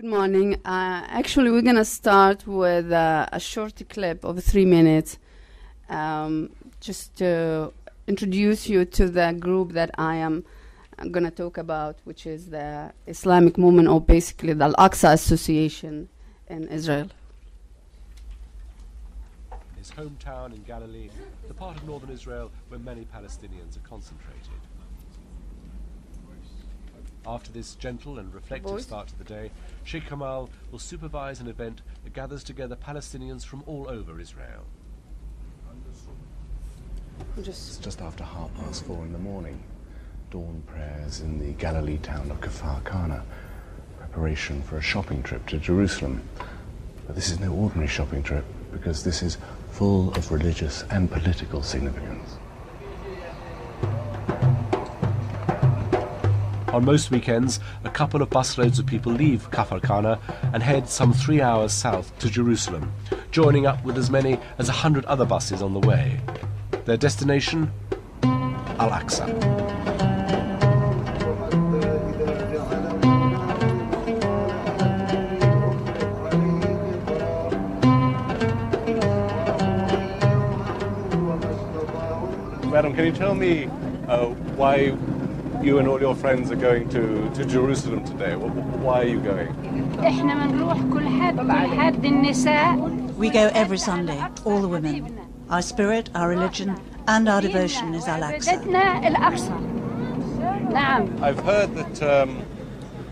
morning. Actually, we're going to start with a short clip of 3 minutes, just to introduce you to the group that I'm going to talk about, which is the Islamic movement, or basically the Al-Aqsa Association in Israel. His hometown in Galilee, the part of northern Israel where many Palestinians are concentrated. After this gentle and reflective start to the day, Sheikh Kamal will supervise an event that gathers together Palestinians from all over Israel. It's just after 4:30 in the morning. Dawn prayers in the Galilee town of Kfar Kana. Preparation for a shopping trip to Jerusalem. But this is no ordinary shopping trip, because this is full of religious and political significance. On most weekends, a couple of busloads of people leave Kfar Kana and head some 3 hours south to Jerusalem, joining up with as many as 100 other buses on the way. Their destination? Al-Aqsa. Madam, can you tell me why you and all your friends are going to Jerusalem today? Why are you going? We go every Sunday, all the women. Our spirit, our religion, and our devotion is Al-Aqsa. I've heard that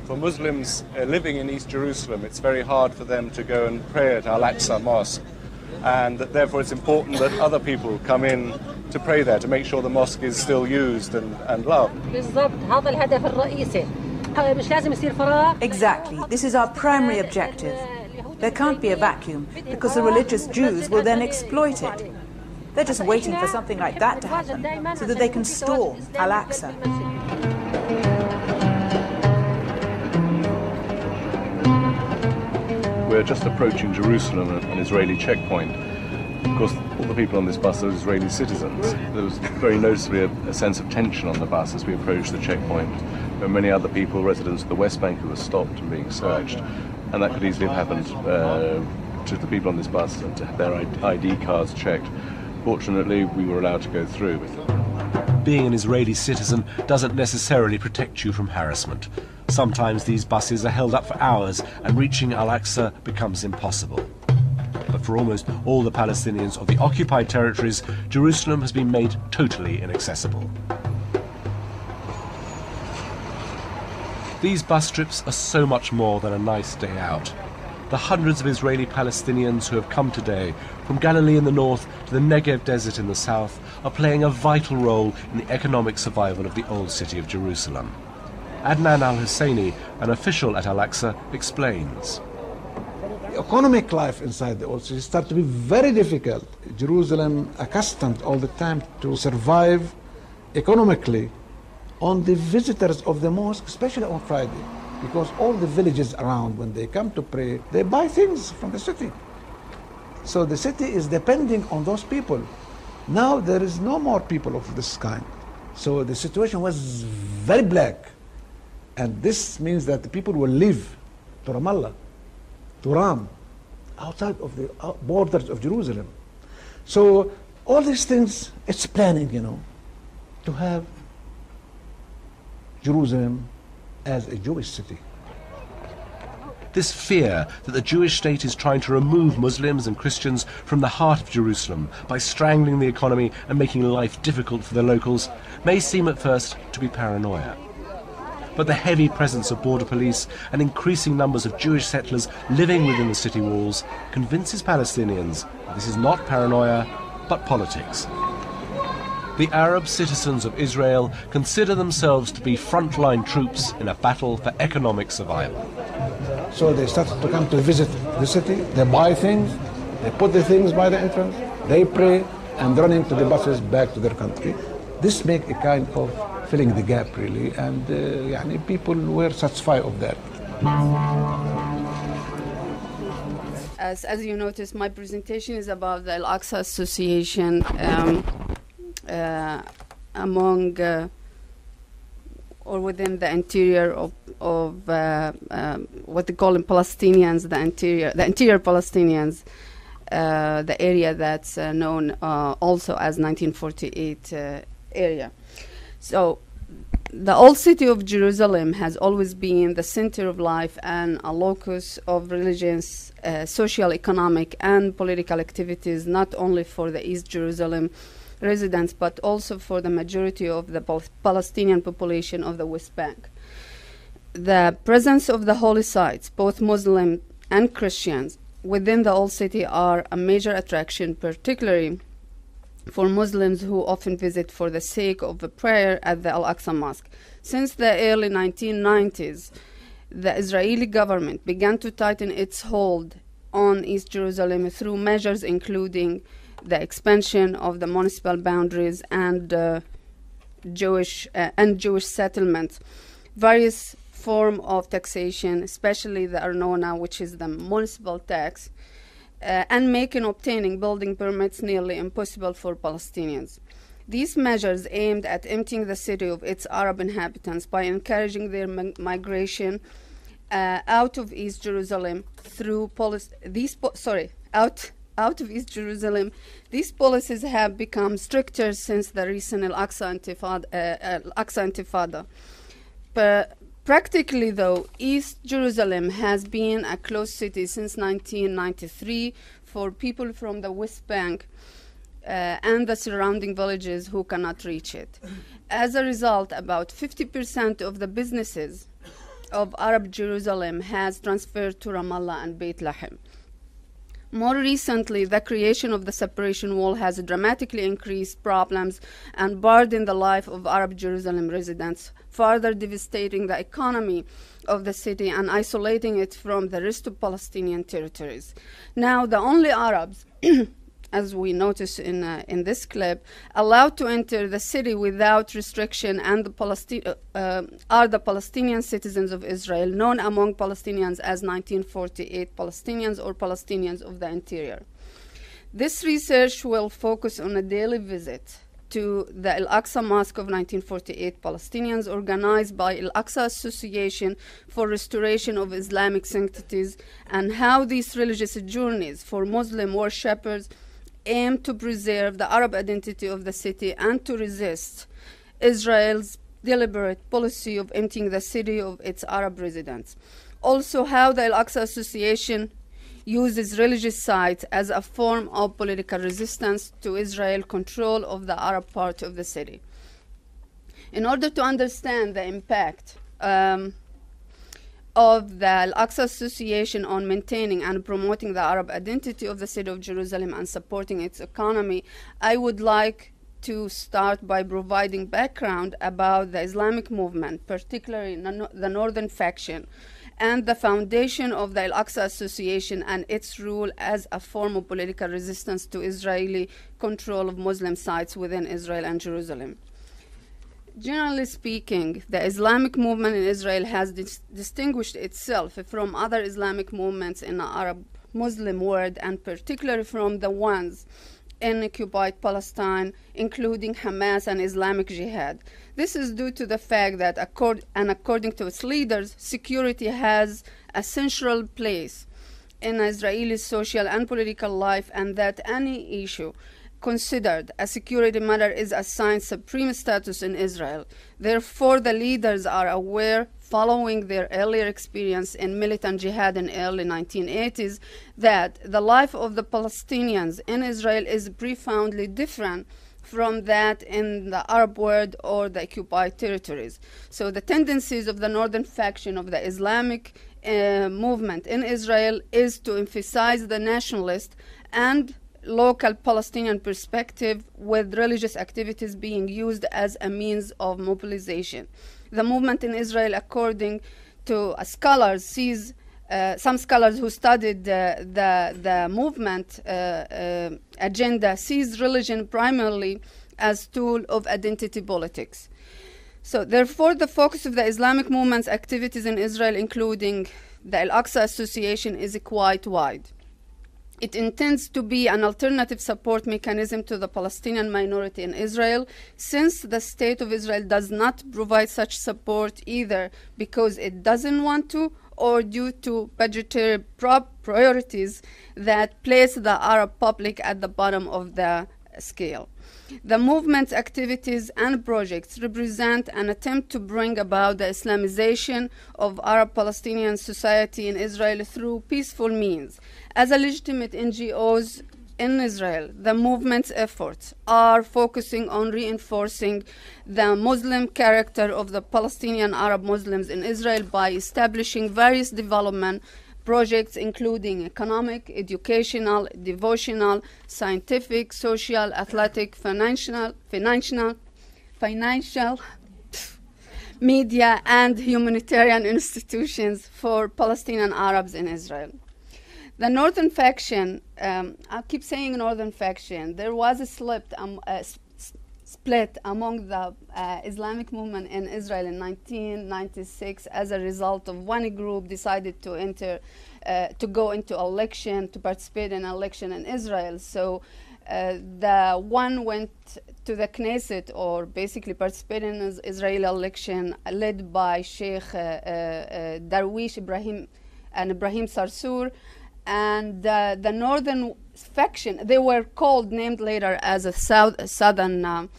for Muslims living in East Jerusalem, it's very hard for them to go and pray at Al-Aqsa Mosque, and that therefore it's important that other people come in to pray there, to make sure the mosque is still used and loved. Exactly. This is our primary objective. There can't be a vacuum, because the religious Jews will then exploit it. They're just waiting for something like that to happen, so that they can storm Al-Aqsa. We're just approaching Jerusalem at an Israeli checkpoint. Of course, all the people on this bus are Israeli citizens. There was very noticeably a sense of tension on the bus as we approached the checkpoint. There were many other people, residents of the West Bank, who were stopped and being searched. And that could easily have happened to the people on this bus and to have their ID cards checked. Fortunately, we were allowed to go through. Being an Israeli citizen doesn't necessarily protect you from harassment. Sometimes these buses are held up for hours and reaching Al-Aqsa becomes impossible. But for almost all the Palestinians of the occupied territories, Jerusalem has been made totally inaccessible. These bus trips are so much more than a nice day out. The hundreds of Israeli Palestinians who have come today, from Galilee in the north to the Negev desert in the south, are playing a vital role in the economic survival of the old city of Jerusalem. Adnan al-Husseini, an official at Al-Aqsa, explains. Economic life inside the old city started to be very difficult. Jerusalem accustomed all the time to survive economically on the visitors of the mosque, especially on Friday, because all the villages around, when they come to pray, they buy things from the city. So the city is depending on those people. Now there is no more people of this kind. So the situation was very black. And this means that the people will leave to Ramallah, to Ram, outside of the borders of Jerusalem. So all these things, it's planning, to have Jerusalem as a Jewish city. This fear that the Jewish state is trying to remove Muslims and Christians from the heart of Jerusalem by strangling the economy and making life difficult for the locals may seem at first to be paranoia. But the heavy presence of border police and increasing numbers of Jewish settlers living within the city walls convinces Palestinians that this is not paranoia, but politics. The Arab citizens of Israel consider themselves to be frontline troops in a battle for economic survival. So they started to come to visit the city, they buy things, they put the things by the entrance, they pray, and run into the buses back to their country. This makes a kind of filling the gap, really, and people were satisfied of that. As you notice, my presentation is about the Al-Aqsa Association. Among or within the interior of what they call in Palestinians, the interior Palestinians, the area that's known also as 1948 area. So the old city of Jerusalem has always been the center of life and a locus of religious, social, economic, and political activities, not only for the East Jerusalem residents, but also for the majority of the Palestinian population of the West Bank. The presence of the holy sites, both Muslim and Christians, within the old city are a major attraction, particularly for Muslims who often visit for the sake of a prayer at the Al-Aqsa Mosque. Since the early 1990s, the Israeli government began to tighten its hold on East Jerusalem through measures including the expansion of the municipal boundaries and Jewish settlements, various forms of taxation, especially the arnona, which is the municipal tax, and making obtaining building permits nearly impossible for Palestinians. These measures aimed at emptying the city of its Arab inhabitants by encouraging their migration out of East Jerusalem through out of East Jerusalem. These policies have become stricter since the recent Al-Aqsa Intifada. Practically, though, East Jerusalem has been a closed city since 1993 for people from the West Bank and the surrounding villages who cannot reach it. As a result, about 50% of the businesses of Arab Jerusalem has transferred to Ramallah and Beit Lahem. More recently, the creation of the separation wall has dramatically increased problems and burdened the life of Arab Jerusalem residents, further devastating the economy of the city and isolating it from the rest of Palestinian territories. Now, the only Arabs, as we notice in this clip, allowed to enter the city without restriction and are the Palestinian citizens of Israel, known among Palestinians as 1948 Palestinians or Palestinians of the interior. This research will focus on a daily visit to the Al-Aqsa Mosque of 1948 Palestinians, organized by Al-Aqsa Association for Restoration of Islamic Sanctities, and how these religious journeys for Muslim worshippers aim to preserve the Arab identity of the city and to resist Israel's deliberate policy of emptying the city of its Arab residents. Also, how the Al-Aqsa Association uses religious sites as a form of political resistance to Israel control of the Arab part of the city. In order to understand the impact of the Al-Aqsa Association on maintaining and promoting the Arab identity of the city of Jerusalem and supporting its economy, I would like to start by providing background about the Islamic movement, particularly the northern faction, and the foundation of the Al-Aqsa Association and its role as a form of political resistance to Israeli control of Muslim sites within Israel and Jerusalem. Generally speaking, the Islamic movement in Israel has distinguished itself from other Islamic movements in the Arab Muslim world, and particularly from the ones in occupied Palestine, including Hamas and Islamic Jihad. This is due to the fact that, according to its leaders, security has a central place in Israeli social and political life, and that any issue considered a security matter is assigned supreme status in Israel. Therefore, the leaders are aware, following their earlier experience in militant jihad in early 1980s, that the life of the Palestinians in Israel is profoundly different from that in the Arab world or the occupied territories. So the tendencies of the northern faction of the Islamic movement in Israel is to emphasize the nationalist and local Palestinian perspective, with religious activities being used as a means of mobilization. The movement in Israel, according to scholars, sees some scholars who studied the movement agenda, sees religion primarily as tool of identity politics. So therefore, the focus of the Islamic movement's activities in Israel, including the Al-Aqsa Association, is quite wide. It intends to be an alternative support mechanism to the Palestinian minority in Israel, since the State of Israel does not provide such support either because it doesn't want to or due to budgetary priorities that place the Arab public at the bottom of the scale. The movement's activities and projects represent an attempt to bring about the Islamization of Arab Palestinian society in Israel through peaceful means. As a legitimate NGOs in Israel, the movement's efforts are focusing on reinforcing the Muslim character of the Palestinian Arab Muslims in Israel by establishing various development projects including economic, educational, devotional, scientific, social, athletic, financial, media, and humanitarian institutions for Palestinian Arabs in Israel. The Northern faction, I keep saying Northern faction, there was a split among the Islamic movement in Israel in 1996 as a result of one group decided to go into election, to participate in election in Israel. So the one went to the Knesset, or basically participated in an Israeli election led by Sheikh Darwish Ibrahim and Ibrahim Sarsour. And the Northern faction, they were named later as a Southern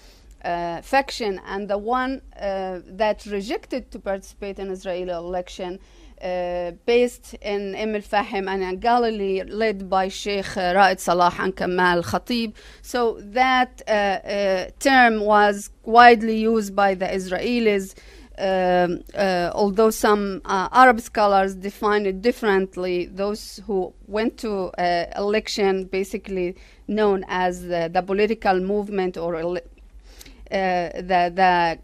faction, and the one that rejected to participate in Israeli election based in Fahim and in Galilee, led by Sheikh Ra'id Salah and Kamal Khatib. So that term was widely used by the Israelis, although some Arab scholars define it differently. Those who went to election, basically known as the political movement, or the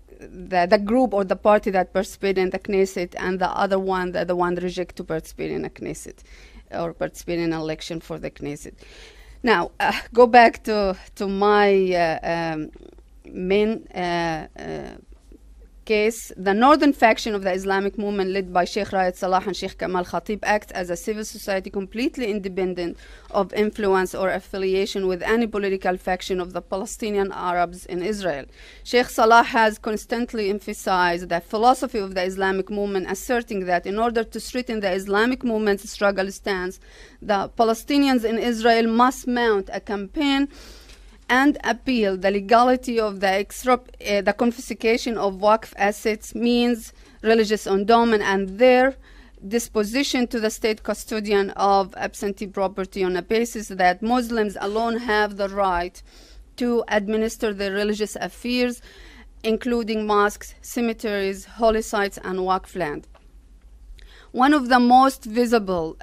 group or the party that participated in the Knesset, and the other one, the one reject to participate in the Knesset or participate in an election for the Knesset. Now, go back to my main case. The Northern faction of the Islamic movement, led by Sheikh Ra'id Salah and Sheikh Kamal Khatib, acts as a civil society completely independent of influence or affiliation with any political faction of the Palestinian Arabs in Israel. Sheikh Salah has constantly emphasized the philosophy of the Islamic movement, asserting that in order to strengthen the Islamic movement's struggle stance, the Palestinians in Israel must mount a campaign and appeal the legality of the confiscation of Waqf assets, means religious endowment, and their disposition to the state custodian of absentee property on a basis that Muslims alone have the right to administer their religious affairs, including mosques, cemeteries, holy sites, and Waqf land. One of the most visible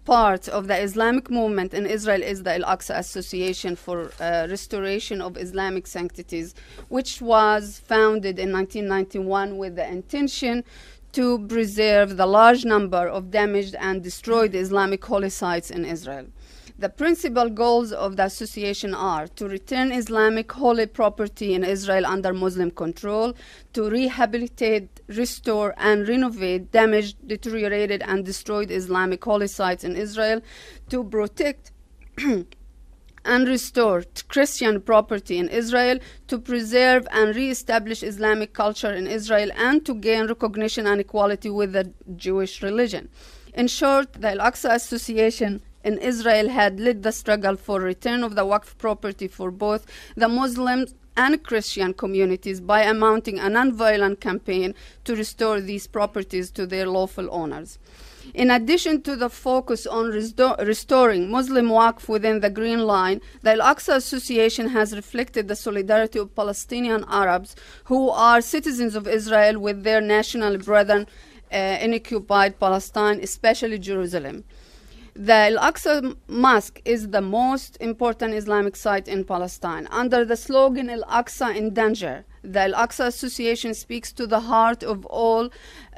parts of the Islamic movement in Israel is the Al-Aqsa Association for Restoration of Islamic Sanctities, which was founded in 1991 with the intention to preserve the large number of damaged and destroyed Islamic holy sites in Israel. The principal goals of the association are to return Islamic holy property in Israel under Muslim control, to rehabilitate, restore, and renovate damaged, deteriorated, and destroyed Islamic holy sites in Israel, to protect and restore Christian property in Israel, to preserve and re-establish Islamic culture in Israel, and to gain recognition and equality with the Jewish religion. In short, the Al-Aqsa Association in Israel had led the struggle for return of the Waqf property for both the Muslims and Christian communities by mounting a non-violent campaign to restore these properties to their lawful owners. In addition to the focus on restoring Muslim Waqf within the Green Line, the Al-Aqsa Association has reflected the solidarity of Palestinian Arabs who are citizens of Israel with their national brethren in occupied Palestine, especially Jerusalem. The Al-Aqsa Mosque is the most important Islamic site in Palestine. Under the slogan Al-Aqsa in Danger, the Al-Aqsa Association speaks to the heart of all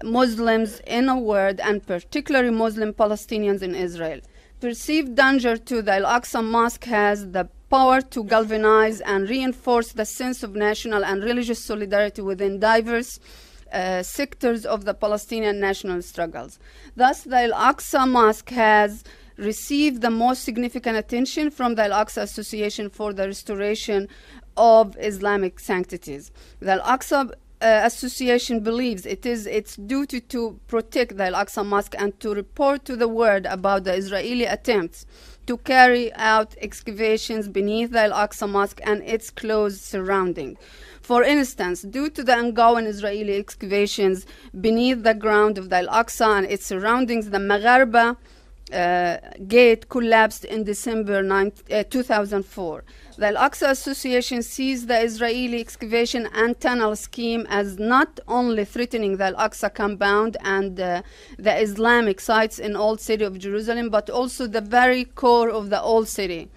Muslims in a word, and particularly Muslim Palestinians in Israel. Perceived danger to the Al-Aqsa Mosque has the power to galvanize and reinforce the sense of national and religious solidarity within diverse sectors of the Palestinian national struggles. Thus, the Al-Aqsa Mosque has received the most significant attention from the Al-Aqsa Association for the Restoration of Islamic Sanctities. The Al-Aqsa Association believes it is its duty to protect the Al-Aqsa Mosque and to report to the world about the Israeli attempts to carry out excavations beneath the Al-Aqsa Mosque and its close surrounding. For instance, due to the ongoing Israeli excavations beneath the ground of the Al-Aqsa and its surroundings, the Magharba gate collapsed in December 2004. The Al-Aqsa Association sees the Israeli excavation and tunnel scheme as not only threatening the Al-Aqsa compound and the Islamic sites in Old City of Jerusalem, but also the very core of the Old City.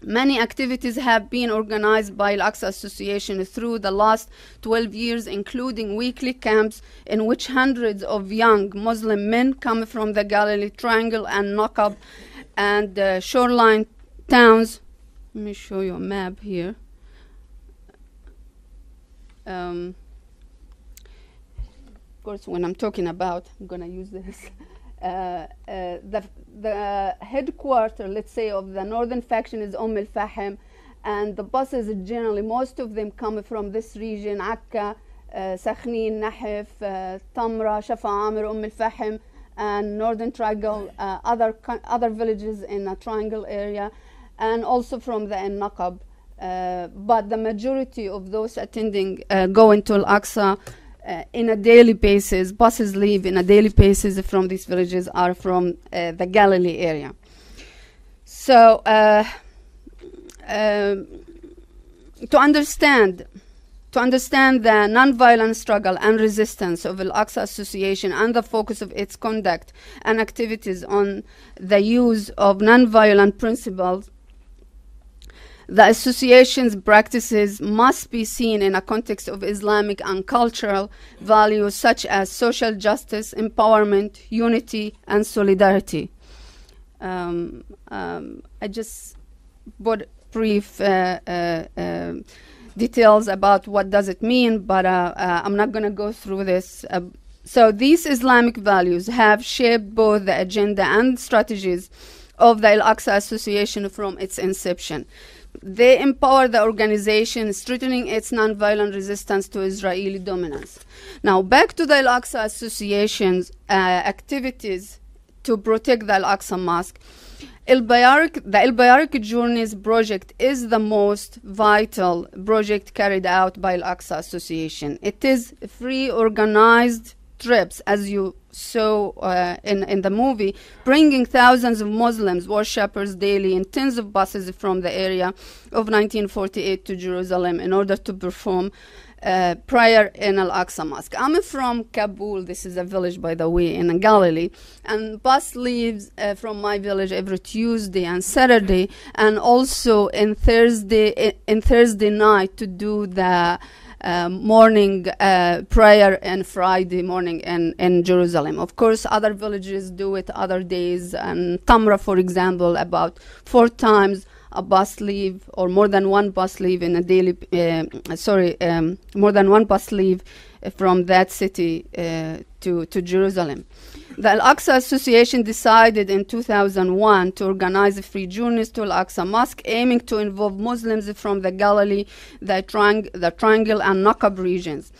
Many activities have been organized by Al-Aqsa Association through the last 12 years, including weekly camps in which hundreds of young Muslim men come from the Galilee Triangle and Naqab and shoreline towns. Let me show you a map here. Of course, when I'm talking about, I'm going to use this. The headquarters, let's say, of the northern faction is al-Fahim, and the buses generally, most of them come from this region: Akka, Sakhnin, Nahif, Tamra, Shafa Amir, al-Fahim, and northern triangle, other villages in a triangle area, and also from the Naqab. But the majority of those attending go into Al-Aqsa in a daily basis. Buses leave in a daily basis from these villages are from the Galilee area. So to understand the non-violent struggle and resistance of Al-Aqsa Association and the focus of its conduct and activities on the use of non-violent principles, the association's practices must be seen in a context of Islamic and cultural values such as social justice, empowerment, unity, and solidarity. I just brought brief details about what does it mean, but I'm not going to go through this. So these Islamic values have shaped both the agenda and strategies of the Al-Aqsa Association from its inception. They empower the organization, strengthening its nonviolent resistance to Israeli dominance. Now, back to the Al-Aqsa Association's activities to protect the Al-Aqsa Mosque. The Al-Bayarik Journeys project is the most vital project carried out by Al-Aqsa Association. It is free, organized trips, as you saw in the movie, bringing thousands of Muslims, worshippers daily in tens of buses from the area of 1948 to Jerusalem in order to perform prayer in Al-Aqsa Mosque. I'm from Kabul. This is a village, by the way, in Galilee. And bus leaves from my village every Tuesday and Saturday, and also in Thursday night to do the morning prayer and Friday morning in Jerusalem. Of course, other villages do it other days. And Tamra, for example, about 4 times a bus leave, or more than one bus leave in a daily, more than one bus leave from that city to Jerusalem. The Al-Aqsa Association decided in 2001 to organize free journeys to Al-Aqsa Mosque, aiming to involve Muslims from the Galilee, the Triangle, and Naqab regions.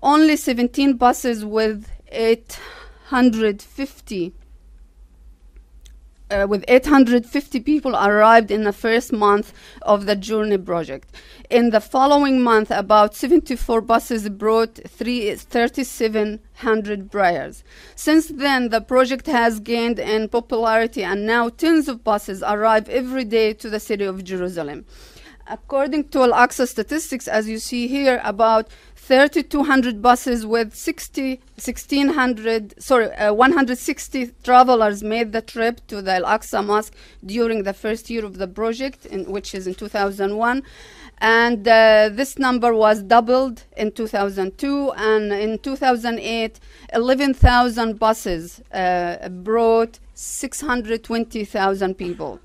Only 17 buses with 850 people arrived in the first month of the journey project. In the following month, about 74 buses brought 3,700 prayers. Since then, the project has gained in popularity, and now tens of buses arrive every day to the city of Jerusalem. According to Al-Aqsa statistics, as you see here, about 3,200 buses with 160 travelers made the trip to the Al-Aqsa Mosque during the first year of the project, which is in 2001. And this number was doubled in 2002, and in 2008, 11,000 buses brought 620,000 people.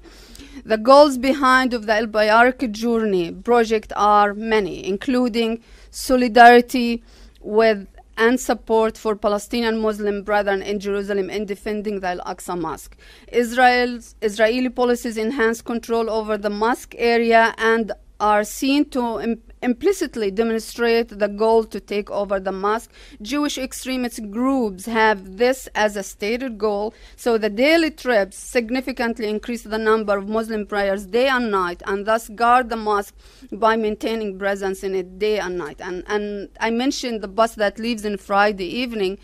The goals behind of the Al-Bayarik Journey project are many, including solidarity with and support for Palestinian Muslim brethren in Jerusalem in defending the Al-Aqsa Mosque. Israeli policies enhance control over the mosque area and are seen to implicitly demonstrate the goal to take over the mosque. Jewish extremist groups have this as a stated goal, so the daily trips significantly increase the number of Muslim prayers day and night, and thus guard the mosque by maintaining presence in it day and night. And I mentioned the bus that leaves on Friday evening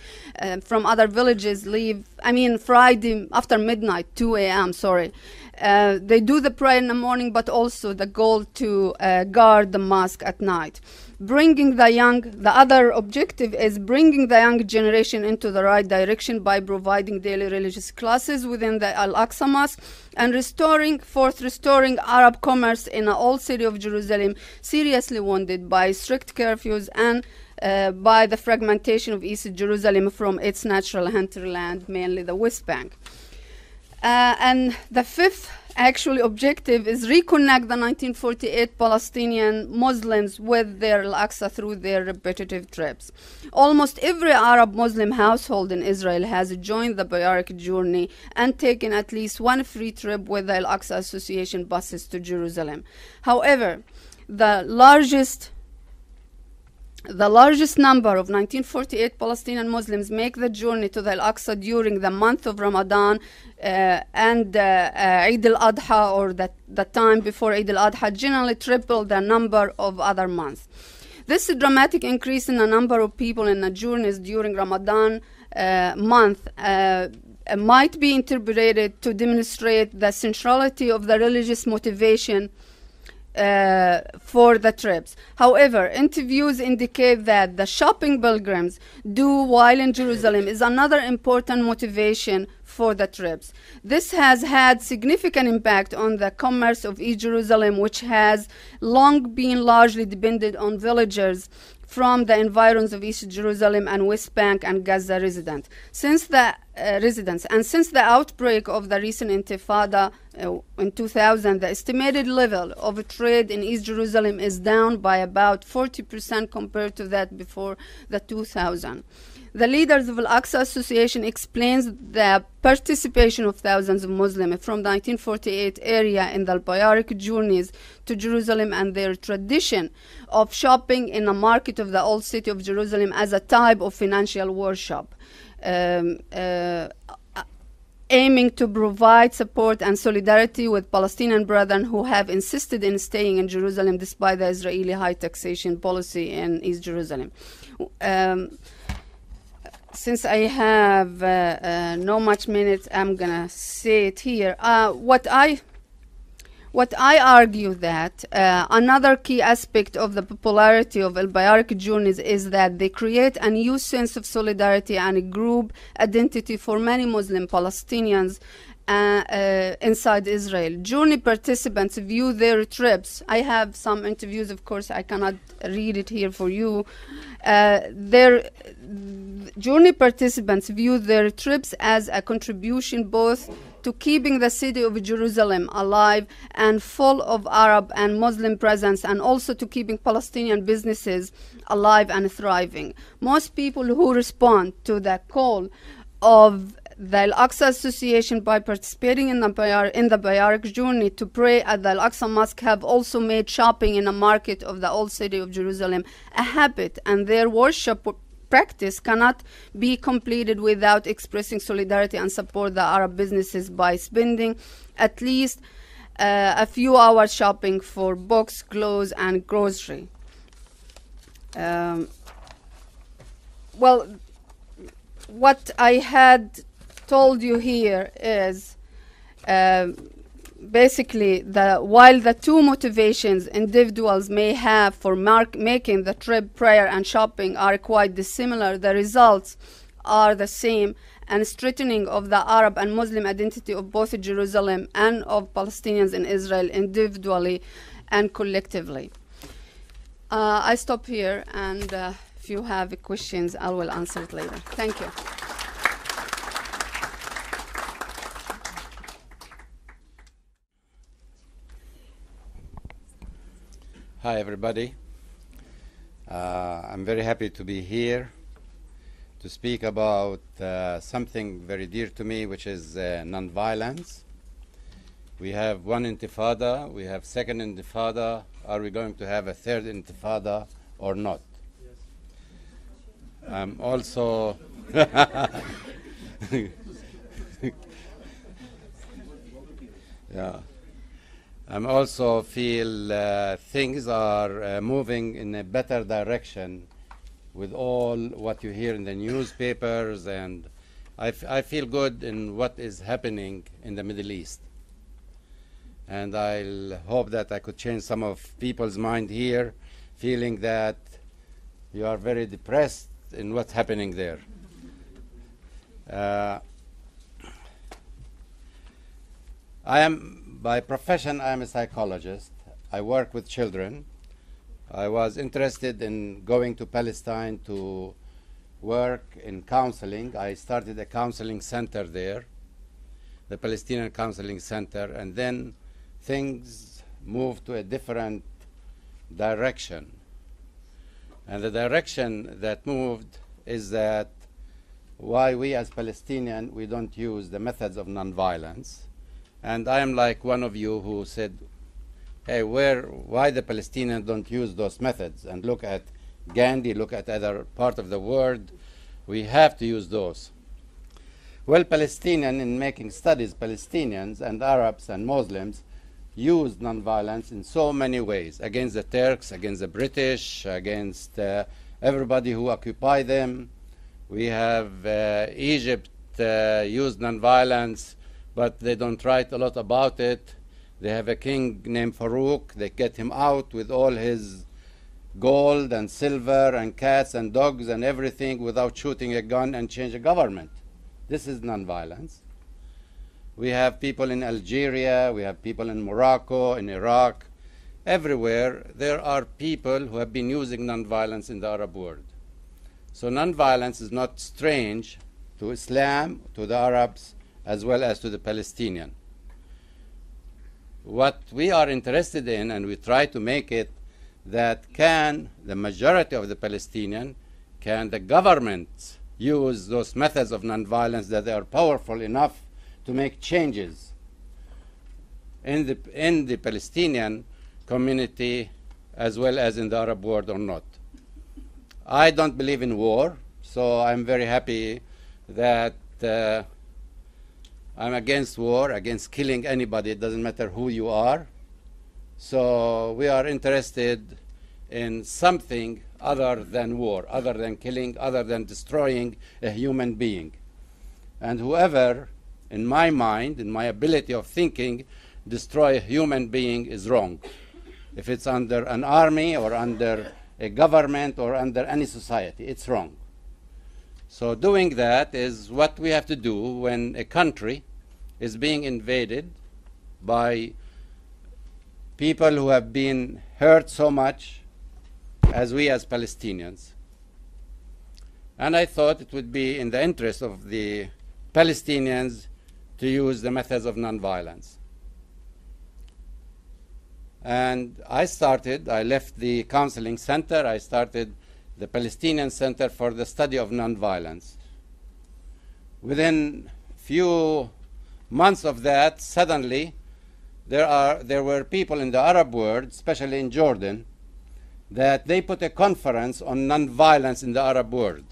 from other villages Friday after midnight, 2 a.m., sorry. They do the prayer in the morning, but also the goal to guard the mosque at night. The other objective is bringing the young generation into the right direction by providing daily religious classes within the Al-Aqsa Mosque and restoring Arab commerce in the old city of Jerusalem, seriously wounded by strict curfews and by the fragmentation of East Jerusalem from its natural hinterland, mainly the West Bank. And the fifth objective is reconnect the 1948 Palestinian Muslims with their Al-Aqsa through their repetitive trips. Almost every Arab Muslim household in Israel has joined the Mubarak journey and taken at least one free trip with the Al-Aqsa Association buses to Jerusalem. However, the largest number of 1948 Palestinian Muslims make the journey to the Al-Aqsa during the month of Ramadan and Eid al-Adha, or the time before Eid al-Adha, generally triple the number of other months. This dramatic increase in the number of people in the journeys during Ramadan month might be interpreted to demonstrate the centrality of the religious motivation for the trips. However, interviews indicate that the shopping pilgrims do while in Jerusalem is another important motivation for the trips. This has had significant impact on the commerce of East Jerusalem, which has long been largely dependent on villagers from the environs of East Jerusalem and West Bank and Gaza residents. Since the outbreak of the recent Intifada in 2000, the estimated level of trade in East Jerusalem is down by about 40% compared to that before the 2000. The leaders of Al-Aqsa Association explains the participation of thousands of Muslims from the 1948 area in the Mubarak journeys to Jerusalem and their tradition of shopping in the market of the old city of Jerusalem as a type of financial worship, aiming to provide support and solidarity with Palestinian brethren who have insisted in staying in Jerusalem despite the Israeli high taxation policy in East Jerusalem. Since I have no much minutes, I'm gonna say it here. What I argue that another key aspect of the popularity of Al-Mubarak journeys is that they create a new sense of solidarity and a group identity for many Muslim Palestinians inside Israel. Journey participants view their trips. I have some interviews, of course, I cannot read it here for you. Their journey participants view their trips as a contribution both to keeping the city of Jerusalem alive and full of Arab and Muslim presence, and also to keeping Palestinian businesses alive and thriving. Most people who respond to the call of the Al-Aqsa Association by participating in the Mubarak journey to pray at the Al-Aqsa Mosque have also made shopping in the market of the old city of Jerusalem a habit, and their worship practice cannot be completed without expressing solidarity and support the Arab businesses by spending at least a few hours shopping for books, clothes, and grocery. Well, what I had told you here is basically while the two motivations individuals may have for making the trip, prayer and shopping are quite dissimilar, the results are the same, and strengthening of the Arab and Muslim identity of both Jerusalem and of Palestinians in Israel individually and collectively. I stop here, and if you have questions, I will answer it later. Thank you. Hi, everybody. I'm very happy to be here to speak about something very dear to me, which is nonviolence. We have one intifada, we have second intifada. Are we going to have a third intifada or not? Yes. Also, yeah. I also feel things are moving in a better direction with all what you hear in the newspapers, and I feel good in what is happening in the Middle East. And I'll hope that I could change some of people's mind here, feeling that you are very depressed in what's happening there. By profession, I am a psychologist. I work with children. I was interested in going to Palestine to work in counseling. I started a counseling center there, the Palestinian Counseling Center, and then things moved to a different direction. And the direction that moved is that why we as Palestinians, we don't use the methods of nonviolence. And I am like one of you who said, hey, why the Palestinians don't use those methods? And look at Gandhi, look at other part of the world. We have to use those. Well, Palestinians, in making studies, Palestinians and Arabs and Muslims used nonviolence in so many ways, against the Turks, against the British, against everybody who occupied them. We have Egypt used nonviolence, but they don't write a lot about it. They have a king named Farouk. They get him out with all his gold and silver and cats and dogs and everything without shooting a gun and change a government. This is nonviolence. We have people in Algeria, we have people in Morocco, in Iraq. Everywhere there are people who have been using nonviolence in the Arab world. So nonviolence is not strange to Islam, to the Arabs, as well as to the Palestinian. What we are interested in, and we try to make it, that can the majority of the Palestinian, can the government use those methods of nonviolence that they are powerful enough to make changes in the Palestinian community as well as in the Arab world or not. I don't believe in war, so I'm very happy that I'm against war, against killing anybody. It doesn't matter who you are. So we are interested in something other than war, other than killing, other than destroying a human being. And whoever, in my mind, in my ability of thinking, destroy a human being is wrong. If it's under an army or under a government or under any society, it's wrong. So doing that is what we have to do when a country is being invaded by people who have been hurt so much as we as Palestinians. And I thought it would be in the interest of the Palestinians to use the methods of nonviolence. And I left the counseling center, I started the Palestinian Center for the Study of Nonviolence. Within few months of that, suddenly, there were people in the Arab world, especially in Jordan, that they put a conference on nonviolence in the Arab world.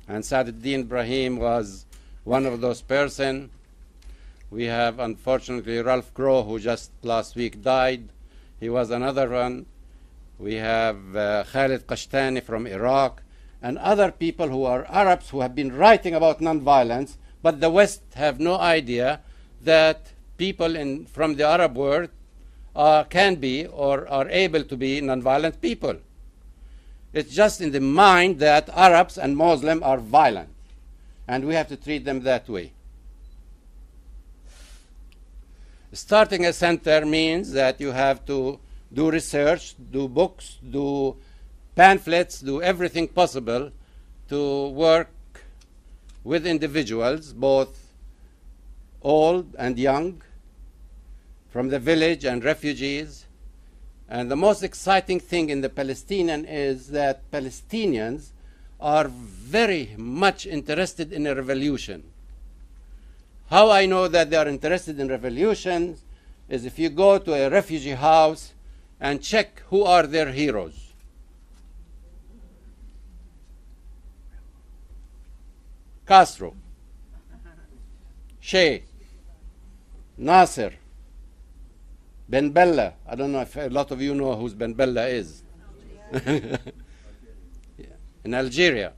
And Ibrahim was one of those persons. We have, unfortunately, Ralph Groh, who just last week died. He was another one. We have Khalid Qashtani from Iraq, and other people who are Arabs who have been writing about nonviolence, but the West have no idea that people from the Arab world can be or are able to be nonviolent people. It's just in the mind that Arabs and Muslims are violent, and we have to treat them that way. Starting a center means that you have to do research, do books, do pamphlets, do everything possible to work with individuals, both old and young, from the village and refugees. And the most exciting thing in the Palestinian is that Palestinians are very much interested in a revolution. How I know that they are interested in revolutions is if you go to a refugee house and check who are their heroes. Castro, Che, Nasser, Ben Bella. I don't know if a lot of you know who Ben Bella is. In Algeria.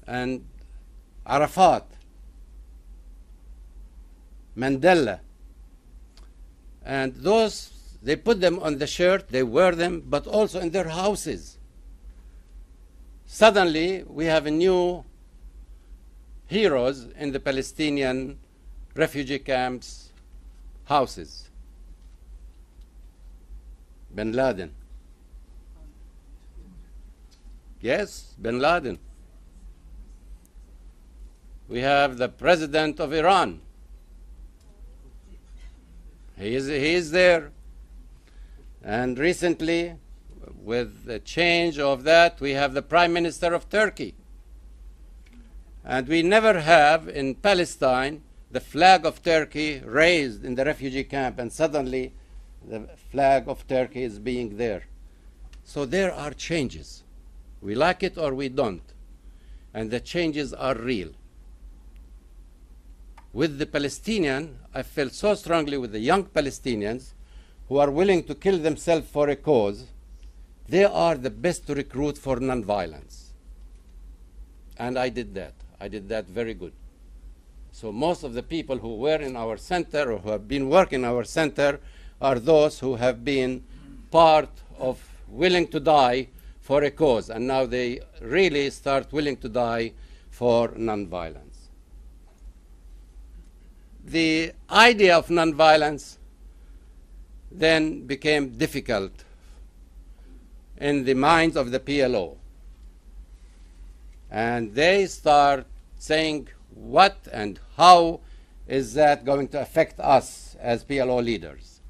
And Arafat, Mandela. And those, they put them on the shirt, they wear them, but also in their houses. Suddenly, we have a new heroes in the Palestinian refugee camps' houses. Bin Laden. Yes, Bin Laden. We have the president of Iran. He is there. And recently, with the change of that, we have the prime minister of Turkey. And we never have in Palestine the flag of Turkey raised in the refugee camp, and suddenly the flag of Turkey is being there. So there are changes. We like it or we don't. And the changes are real. With the Palestinian, I felt so strongly with the young Palestinians who are willing to kill themselves for a cause. They are the best to recruit for nonviolence. And I did that. I did that very good. So most of the people who were in our center or who have been working in our center are those who have been part of willing to die for a cause, and now they really start willing to die for nonviolence. The idea of nonviolence then became difficult in the minds of the PLO. And they start saying, what and how is that going to affect us as PLO leaders?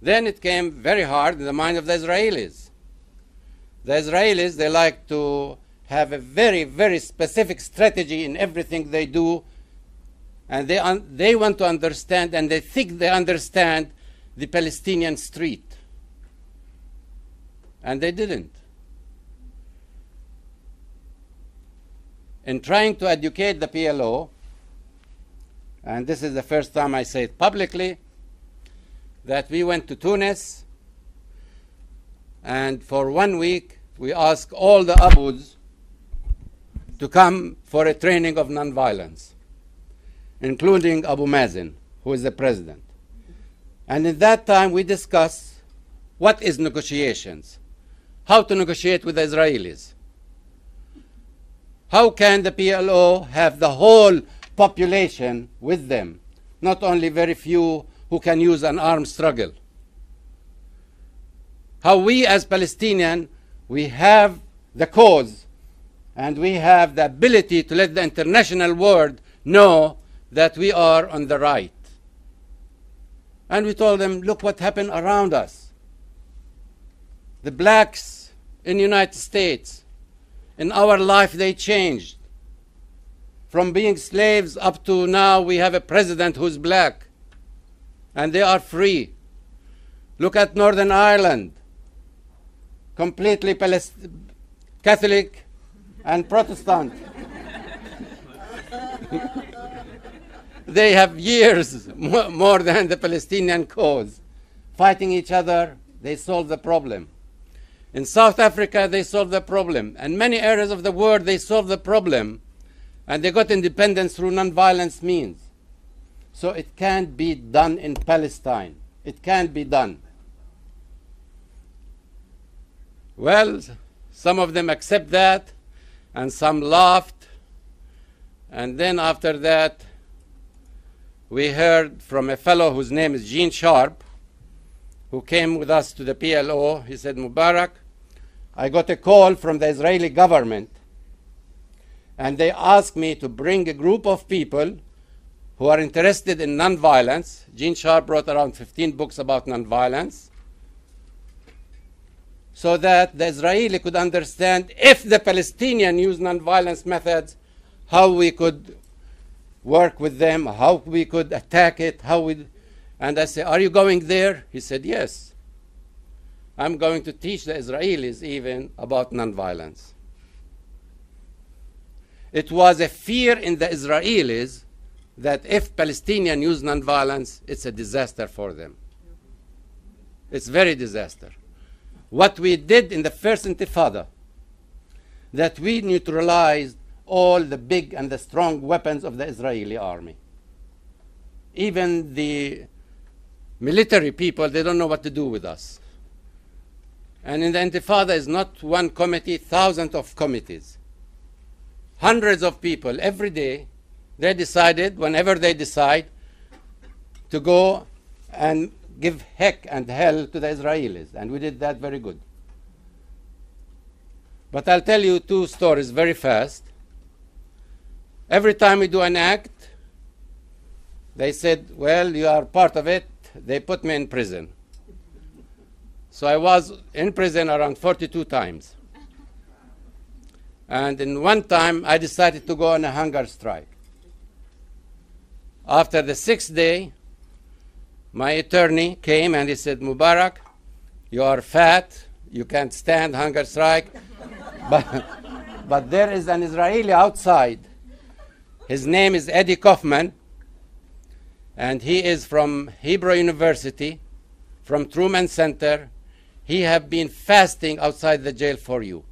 Then it came very hard in the mind of the Israelis. The Israelis, they like to have a very, very specific strategy in everything they do, and they want to understand, and they think they understand the Palestinian street. And they didn't. In trying to educate the PLO, and this is the first time I say it publicly, that we went to Tunis, and for 1 week we asked all the Abuds to come for a training of nonviolence, including Abu Mazen, who is the president. And in that time we discussed what is negotiations, how to negotiate with the Israelis. How can the PLO have the whole population with them, not only very few who can use an armed struggle? How we as Palestinians, we have the cause and we have the ability to let the international world know that we are on the right. And we told them, look what happened around us. The blacks in the United States, in our life, they changed. From being slaves up to now, we have a president who's black, and they are free. Look at Northern Ireland, completely Catholic and Protestant. They have years more than the Palestinian cause. Fighting each other, they solve the problem. In South Africa, they solved the problem. And many areas of the world, they solved the problem. And they got independence through nonviolence means. So it can't be done in Palestine. It can't be done. Well, some of them accept that, and some laughed. And then after that, we heard from a fellow whose name is Gene Sharp, who came with us to the PLO. He said, Mubarak, I got a call from the Israeli government, and they asked me to bring a group of people who are interested in nonviolence. Gene Sharp wrote around 15 books about nonviolence. so that the Israeli could understand, if the Palestinian use nonviolence methods, how we could work with them, how we could attack it, and I said, are you going there? He said, yes. I'm going to teach the Israelis even about nonviolence. It was a fear in the Israelis that if Palestinians use nonviolence, it's a disaster for them. It's very disaster. What we did in the first Intifada, that we neutralized all the big and the strong weapons of the Israeli army. Even the military people, they don't know what to do with us. And in the Intifada is not one committee, thousands of committees. Hundreds of people every day, they decided, whenever they decide, to go and give heck and hell to the Israelis. And we did that very good. But I'll tell you two stories very fast. Every time we do an act, they said, well, you are part of it. They put me in prison. So I was in prison around 42 times. And in one time, I decided to go on a hunger strike. After the 6th day, my attorney came and he said, Mubarak, you are fat, you can't stand hunger strike, but there is an Israeli outside. His name is Eddie Kaufman, and he is from Hebrew University, from Truman Center. He have been fasting outside the jail for you.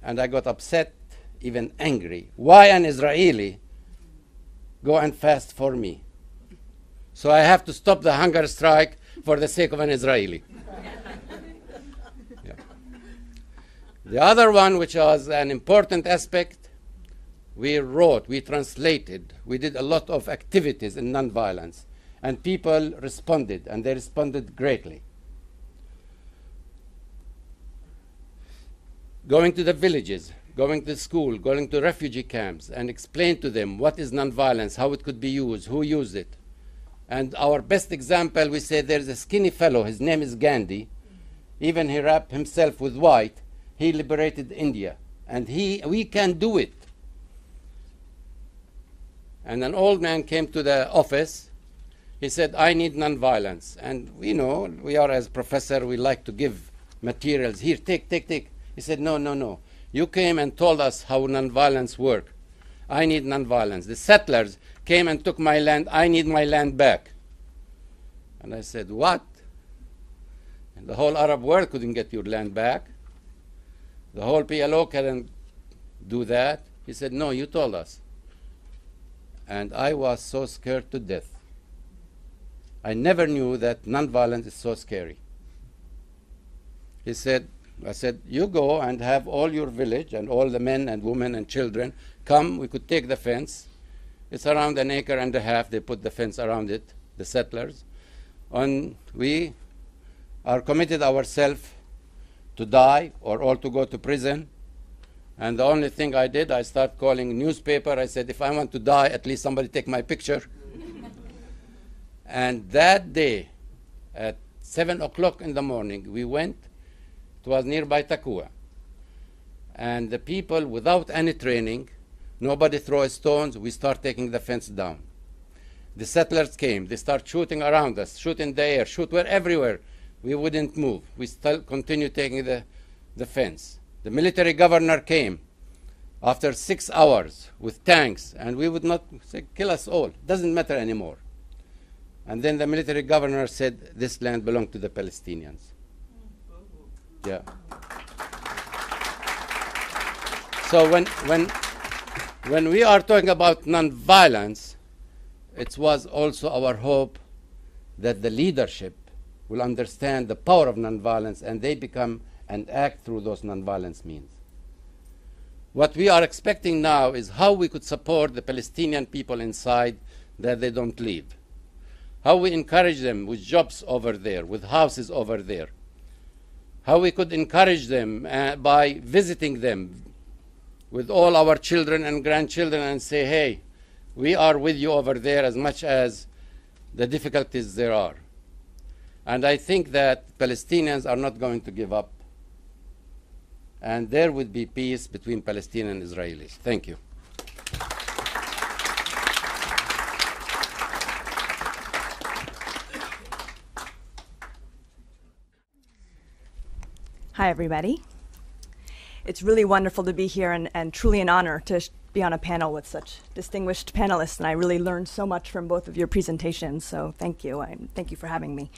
And I got upset, even angry. Why an Israeli go and fast for me? So I have to stop the hunger strike for the sake of an Israeli. Yeah. The other one, which was an important aspect, we wrote, we translated, we did a lot of activities in nonviolence, and people responded, and they responded greatly. Going to the villages, going to school, going to refugee camps, and explain to them what is nonviolence, how it could be used, who used it. And our best example, we say there's a skinny fellow, his name is Gandhi. Even he wrapped himself with white. He liberated India. And we can do it. And an old man came to the office. He said, I need nonviolence. And we know, we are as professor, we like to give materials. Here, take. He said, no. You came and told us how nonviolence works. I need nonviolence. The settlers came and took my land. I need my land back. And I said, what? And the whole Arab world couldn't get your land back. The whole PLO couldn't do that. He said, no, you told us. And I was so scared to death. I never knew that nonviolence is so scary. I said, you go and have all your village and all the men and women and children come. We could take the fence. It's around 1.5 acres. They put the fence around it, the settlers. And we are committed ourselves to die or all to go to prison. And the only thing I did, I started calling newspaper. I said, if I want to die, at least somebody take my picture. And that day, at 7 o'clock in the morning, we went. It was nearby Takua. And the people, without any training, nobody throws stones, we start taking the fence down. The settlers came. They start shooting around us, shoot in the air, shoot everywhere. We wouldn't move. We still continue taking the fence. The military governor came after 6 hours with tanks, and we would not say, kill us all. Doesn't matter anymore. And then the military governor said, this land belongs to the Palestinians. Yeah. So when we are talking about nonviolence, it was also our hope that the leadership will understand the power of nonviolence and they become and act through those nonviolence means. What we are expecting now is how we could support the Palestinian people inside that they don't leave. How we encourage them with jobs over there, with houses over there. How we could encourage them by visiting them with all our children and grandchildren and say, hey, we are with you over there as much as the difficulties there are. And I think that Palestinians are not going to give up. And there would be peace between Palestinians and Israelis. Thank you. Hi, everybody. It's really wonderful to be here and truly an honor to be on a panel with such distinguished panelists. And I really learned so much from both of your presentations, so thank you. Thank you for having me.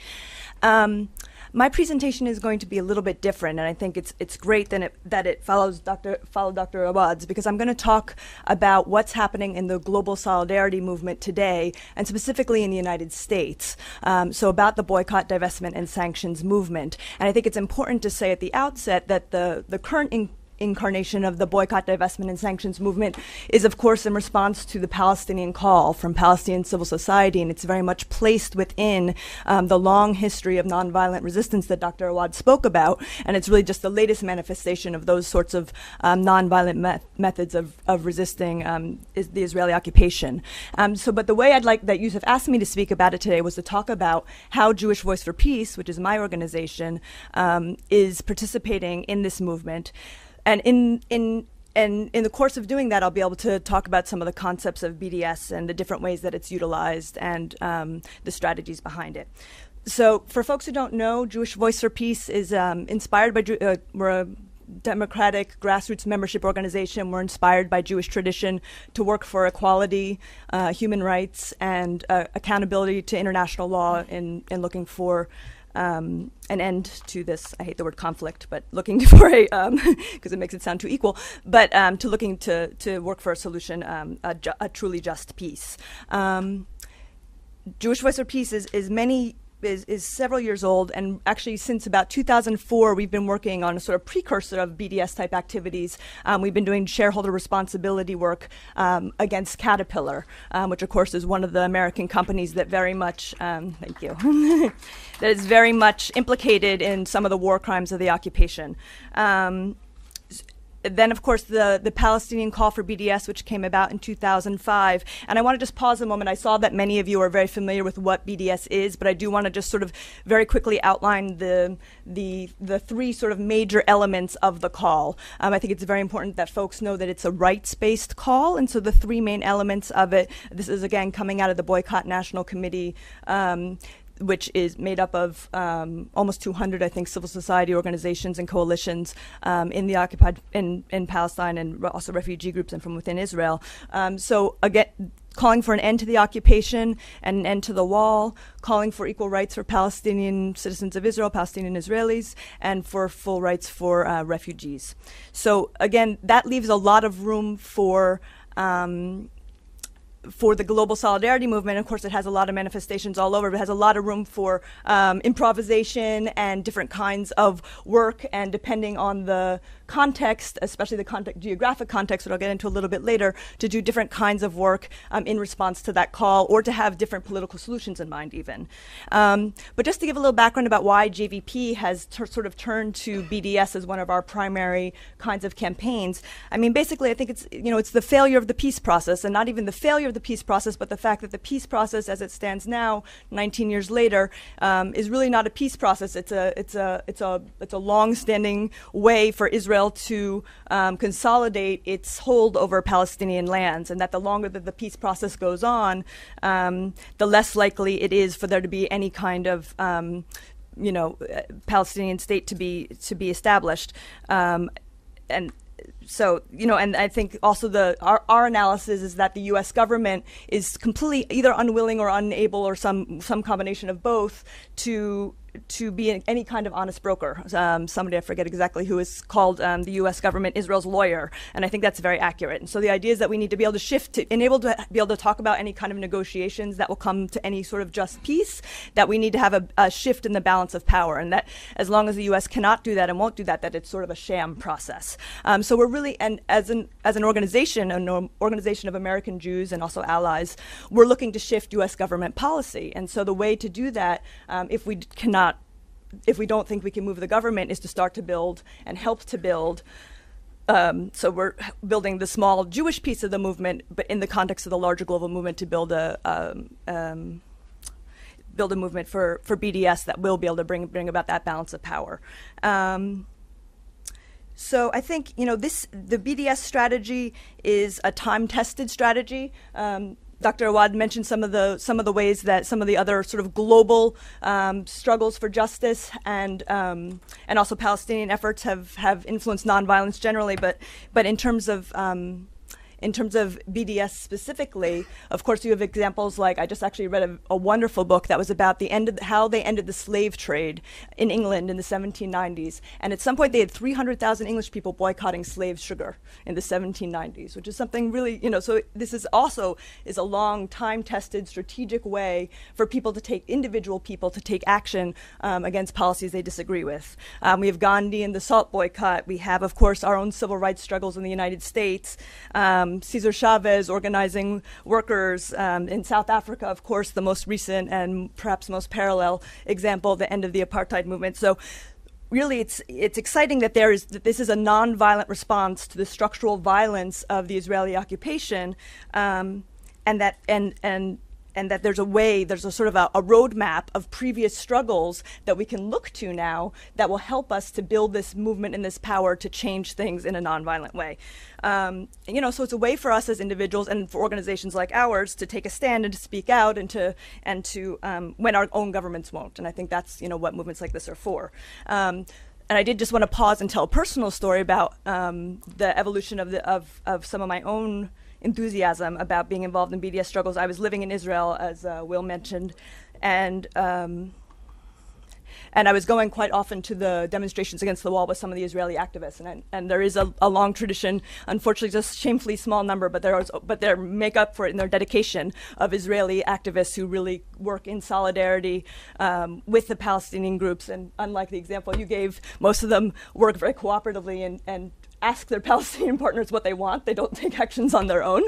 My presentation is going to be a little bit different, and I think it's great that it followed Dr. Awad's, because I'm going to talk about what's happening in the global solidarity movement today, and specifically in the United States. So about the boycott, divestment, and sanctions movement. And I think it's important to say at the outset that the current incarnation of the boycott, divestment, and sanctions movement is, of course, in response to the Palestinian call from Palestinian civil society, and it's very much placed within the long history of nonviolent resistance that Dr. Awad spoke about, and it's really just the latest manifestation of those sorts of nonviolent methods of resisting the Israeli occupation. But the way I'd like that Yusuf asked me to speak about it today was to talk about how Jewish Voice for Peace, which is my organization, is participating in this movement. And in the course of doing that, I'll be able to talk about some of the concepts of BDS and the different ways that it's utilized and the strategies behind it. So for folks who don't know, Jewish Voice for Peace is inspired by, we're a democratic grassroots membership organization. We're inspired by Jewish tradition to work for equality, human rights, and accountability to international law in looking for an end to this, I hate the word conflict, but looking for a, because it makes it sound too equal, but to looking to work for a solution, a truly just peace. Jewish Voice for Peace is several years old, and actually since about 2004 we've been working on a sort of precursor of BDS type activities. We've been doing shareholder responsibility work against Caterpillar, which of course is one of the American companies that very much, thank you, that is very much implicated in some of the war crimes of the occupation. Then, of course, the Palestinian call for BDS, which came about in 2005. And I want to just pause a moment. I saw that many of you are very familiar with what BDS is, but I do want to just sort of very quickly outline the three sort of major elements of the call. I think it's very important that folks know that it's a rights-based call. And so the three main elements of it, this is, again, coming out of the Boycott National Committee, which is made up of almost 200, I think, civil society organizations and coalitions in the occupied, in Palestine, and also refugee groups and from within Israel. So again, calling for an end to the occupation and an end to the wall, calling for equal rights for Palestinian citizens of Israel, Palestinian Israelis, and for full rights for refugees. So again, that leaves a lot of room for the global solidarity movement. Of course, it has a lot of manifestations all over. It has a lot of room for improvisation and different kinds of work, and depending on the context, especially the geographic context, that I'll get into a little bit later, to do different kinds of work in response to that call, or to have different political solutions in mind even. But just to give a little background about why JVP has sort of turned to BDS as one of our primary kinds of campaigns. I mean, basically, I think it's the failure of the peace process, and not even the failure of the peace process, but the fact that the peace process as it stands now, 19 years later, is really not a peace process. It's a long-standing way for Israel to consolidate its hold over Palestinian lands, and that the longer that the peace process goes on, the less likely it is for there to be any kind of Palestinian state to be established. And so, and I think also our analysis is that the U.S. government is completely either unwilling or unable, or some combination of both, to be any kind of honest broker. Somebody, I forget exactly who, is called the U.S. government Israel's lawyer, and I think that's very accurate. And so the idea is that we need to be able to shift to be able to talk about any kind of negotiations that will come to any sort of just peace, that we need to have a shift in the balance of power, and that as long as the U.S. cannot do that and won't do that, that it's sort of a sham process. So we're really, and as an organization, an organization of American Jews and also allies, we're looking to shift U.S. government policy. And so the way to do that, if we don't think we can move the government, is to start to build and help to build. So we're building the small Jewish piece of the movement, but in the context of the larger global movement, to build build a movement for BDS that will be able to bring about that balance of power. So I think, you know, the BDS strategy is a time-tested strategy. Dr. Awad mentioned some of the ways that some of the other sort of global struggles for justice and also Palestinian efforts have influenced nonviolence generally. But in terms of BDS specifically, of course, you have examples like, I just actually read a wonderful book that was about how they ended the slave trade in England in the 1790s. And at some point, they had 300,000 English people boycotting slave sugar in the 1790s, which is something really, you know, so this is also a long, time-tested, strategic way for individual people to take action against policies they disagree with. We have Gandhi and the salt boycott. We have, of course, our own civil rights struggles in the United States. Cesar Chavez organizing workers in South Africa, of course, the most recent and perhaps most parallel example, the end of the apartheid movement. So really it's exciting that this is a nonviolent response to the structural violence of the Israeli occupation, and that there's a sort of a roadmap of previous struggles that we can look to now that will help us to build this movement and this power to change things in a nonviolent way. You know, so it's a way for us as individuals and for organizations like ours to take a stand and to speak out and to when our own governments won't. And I think that's, you know, what movements like this are for. And I did just want to pause and tell a personal story about the evolution of some of my own enthusiasm about being involved in BDS struggles. I was living in Israel, as Will mentioned, and I was going quite often to the demonstrations against the wall with some of the Israeli activists, and there is a long tradition, unfortunately just shamefully small number, but they make up for it in their dedication of Israeli activists who really work in solidarity with the Palestinian groups, and unlike the example you gave, most of them work very cooperatively and ask their Palestinian partners what they want. They don't take actions on their own,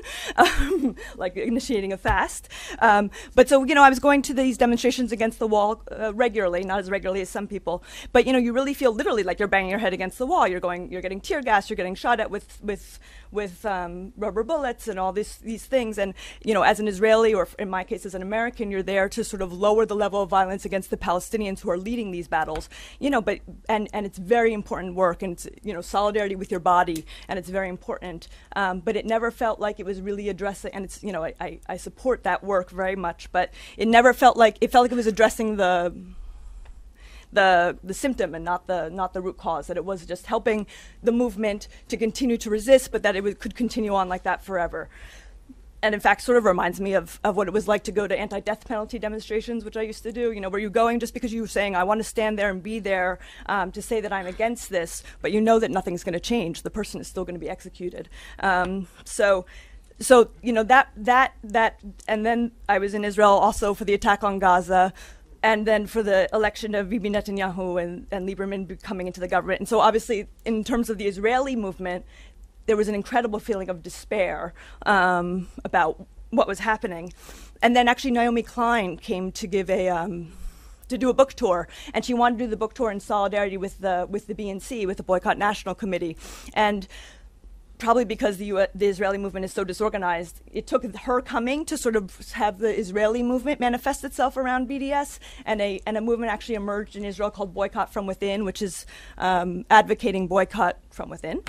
like initiating a fast. But so, you know, I was going to these demonstrations against the wall regularly, not as regularly as some people. But, you know, you really feel literally like you're banging your head against the wall. You're getting tear gas, you're getting shot at with rubber bullets and all these things. And, you know, as an Israeli, or in my case as an American, you're there to sort of lower the level of violence against the Palestinians who are leading these battles. You know, but and it's very important work, and it's, you know, solidarity with your body, and it's very important. But it never felt like it was really addressing, and it's, you know, I support that work very much, but it never felt like it was addressing the symptom and not the root cause, that it was just helping the movement to continue to resist, but that it could continue on like that forever. And in fact, sort of reminds me of what it was like to go to anti-death penalty demonstrations, which I used to do, you know, where you're going just because you were saying, I want to stand there and be there to say that I'm against this, but you know that nothing's going to change. The person is still going to be executed. So, you know, that, and then I was in Israel also for the attack on Gaza, and then for the election of Bibi Netanyahu and Lieberman coming into the government. And so obviously, in terms of the Israeli movement, there was an incredible feeling of despair about what was happening. And then actually Naomi Klein came to give to do a book tour, and she wanted to do the book tour in solidarity with the BNC, with the Boycott National Committee. And probably because the Israeli movement is so disorganized, it took her coming to sort of have the Israeli movement manifest itself around BDS, and a movement actually emerged in Israel called Boycott from Within, which is advocating boycott from within.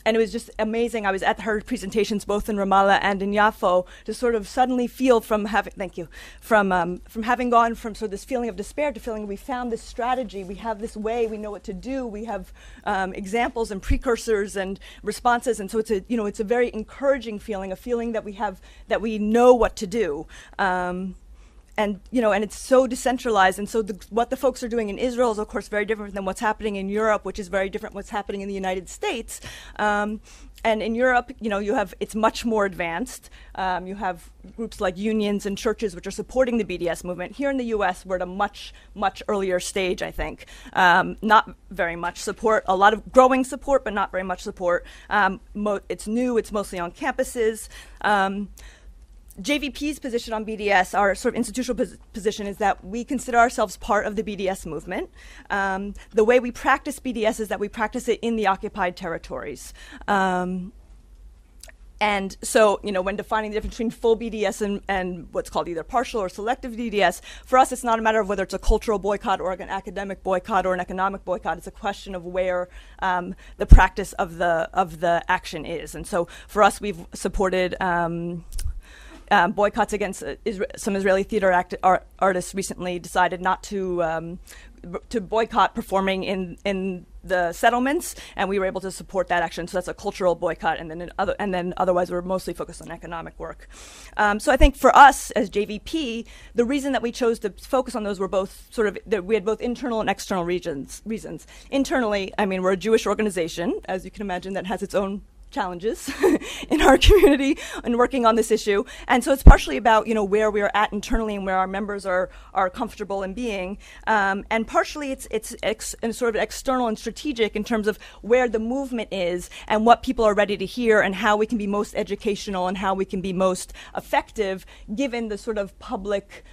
And it was just amazing. I was at her presentations both in Ramallah and in Yafo to sort of suddenly feel from having gone from sort of this feeling of despair to feeling we found this strategy, we have this way, we know what to do, we have examples and precursors and responses, and so it's a very encouraging feeling, a feeling that we know what to do. And it's so decentralized, and so what the folks are doing in Israel is, of course, very different than what's happening in Europe, which is very different what's happening in the United States. And in Europe, it's much more advanced. You have groups like unions and churches which are supporting the BDS movement. Here in the U.S., we're at a much, much earlier stage, I think. Not very much support, a lot of growing support, but not very much support. It's new, it's mostly on campuses. JVP's position on BDS, our sort of institutional position, is that we consider ourselves part of the BDS movement. The way we practice BDS is that we practice it in the occupied territories. And so, when defining the difference between full BDS and what's called either partial or selective BDS, for us, it's not a matter of whether it's a cultural boycott or an academic boycott or an economic boycott. It's a question of where the practice of the action is. And so, for us, we've supported boycotts against some Israeli theater artists. Recently decided not to boycott performing in the settlements, and we were able to support that action. So that's a cultural boycott, and then otherwise we're mostly focused on economic work. So I think for us as JVP, the reason that we chose to focus on those were both we had both internal and external reasons. Internally, we're a Jewish organization, as you can imagine, that has its own challenges in our community and working on this issue. And so it's partially about, where we are at internally and where our members are comfortable in being. And partially it's sort of external and strategic in terms of where the movement is and what people are ready to hear and how we can be most educational and how we can be most effective given the sort of public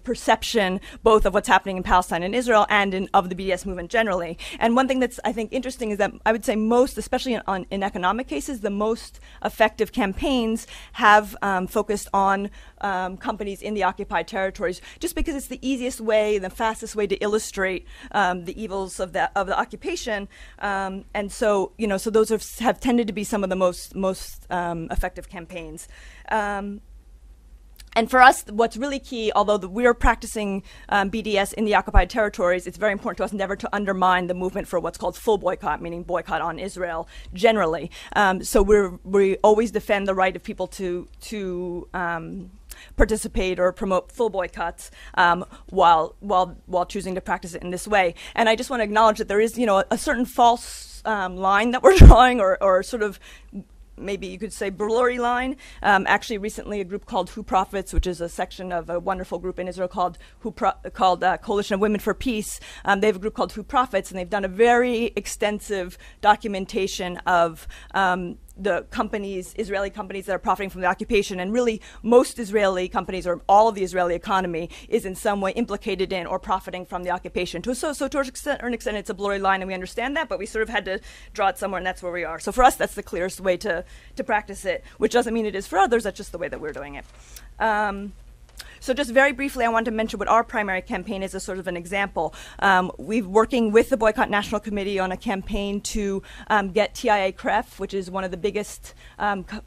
perception both of what's happening in Palestine and Israel and of the BDS movement generally. And one thing that's, I think, interesting is that I would say most, especially in economic cases, the most effective campaigns have focused on companies in the occupied territories, just because it's the easiest way, the fastest way to illustrate the evils of the occupation. And so, so those have tended to be some of the most effective campaigns. And for us, what's really key, although we're practicing BDS in the occupied territories, it's very important to us never to undermine the movement for what's called full boycott, meaning boycott on Israel generally. So we always defend the right of people to participate or promote full boycotts while choosing to practice it in this way. And I just want to acknowledge that there is, a certain false line that we're drawing, or sort of, maybe you could say blurry line. Actually, recently a group called Who Profits, which is a section of a wonderful group in Israel called Coalition of Women for Peace. They have a group called Who Profits, and they've done a very extensive documentation of the companies, Israeli companies that are profiting from the occupation, and really most Israeli companies, or all of the Israeli economy, is in some way implicated in or profiting from the occupation. So to an extent, it's a blurry line, and we understand that, but we sort of had to draw it somewhere, and that's where we are. So for us, that's the clearest way to practice it, which doesn't mean it is for others. That's just the way that we're doing it. So just very briefly, I want to mention what our primary campaign is as sort of an example. We're working with the Boycott National Committee on a campaign to get TIA-CREF, which is one of the biggest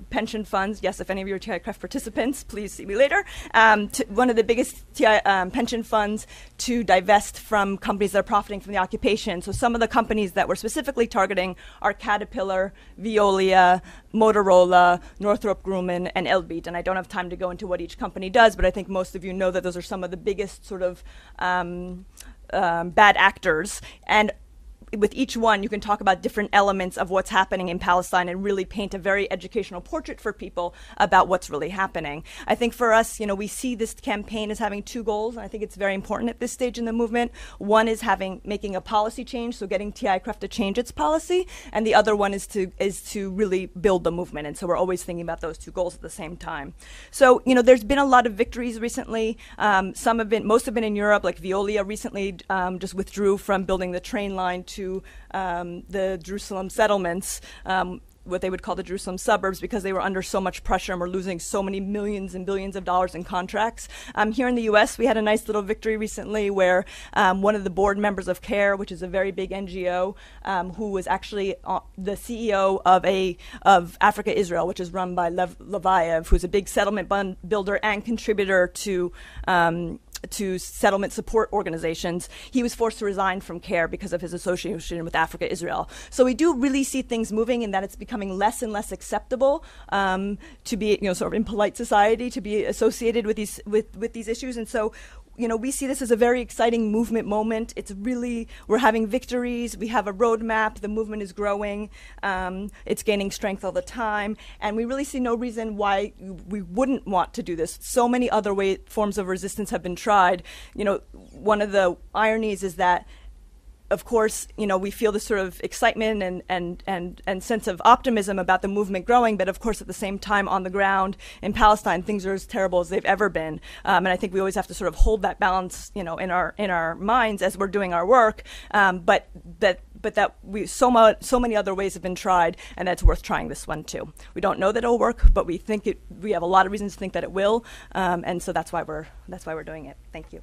pension funds. Yes, if any of you are TIA-CREF participants, please see me later. One of the biggest pension funds to divest from companies that are profiting from the occupation. So some of the companies that we're specifically targeting are Caterpillar, Veolia, Motorola, Northrop Grumman, and Elbit. And I don't have time to go into what each company does, but I think most of you know that those are some of the biggest sort of bad actors. And with each one, you can talk about different elements of what's happening in Palestine and really paint a very educational portrait for people about what's really happening. I think for us, we see this campaign as having two goals, and I think it's very important at this stage in the movement. One is making a policy change, so getting TI-CREF to change its policy, and the other one is to really build the movement. And so we're always thinking about those two goals at the same time. So, there's been a lot of victories recently. Most have been in Europe, like Veolia recently just withdrew from building the train line to the Jerusalem settlements, what they would call the Jerusalem suburbs, because they were under so much pressure and were losing so many millions and billions of dollars in contracts. Here in the U.S., we had a nice little victory recently where one of the board members of CARE, which is a very big NGO, who was actually the CEO of Africa Israel, which is run by Lev Levayev, who's a big settlement builder and contributor to settlement support organizations. He was forced to resign from CARE because of his association with Africa Israel. So we do really see things moving in that it's becoming less and less acceptable to be, sort of in polite society, to be associated with these issues. And so, we see this as a very exciting movement moment. It's really, we're having victories. We have a roadmap. The movement is growing. It's gaining strength all the time. And we really see no reason why we wouldn't want to do this. So many other forms of resistance have been tried. One of the ironies is that, of course, we feel this sort of excitement and sense of optimism about the movement growing, but of course, at the same time, on the ground in Palestine, things are as terrible as they've ever been. And I think we always have to sort of hold that balance, in our minds as we're doing our work. But but that so many other ways have been tried, and that's worth trying this one too. We don't know that it'll work, but we have a lot of reasons to think that it will, and so that's why we're doing it. Thank you.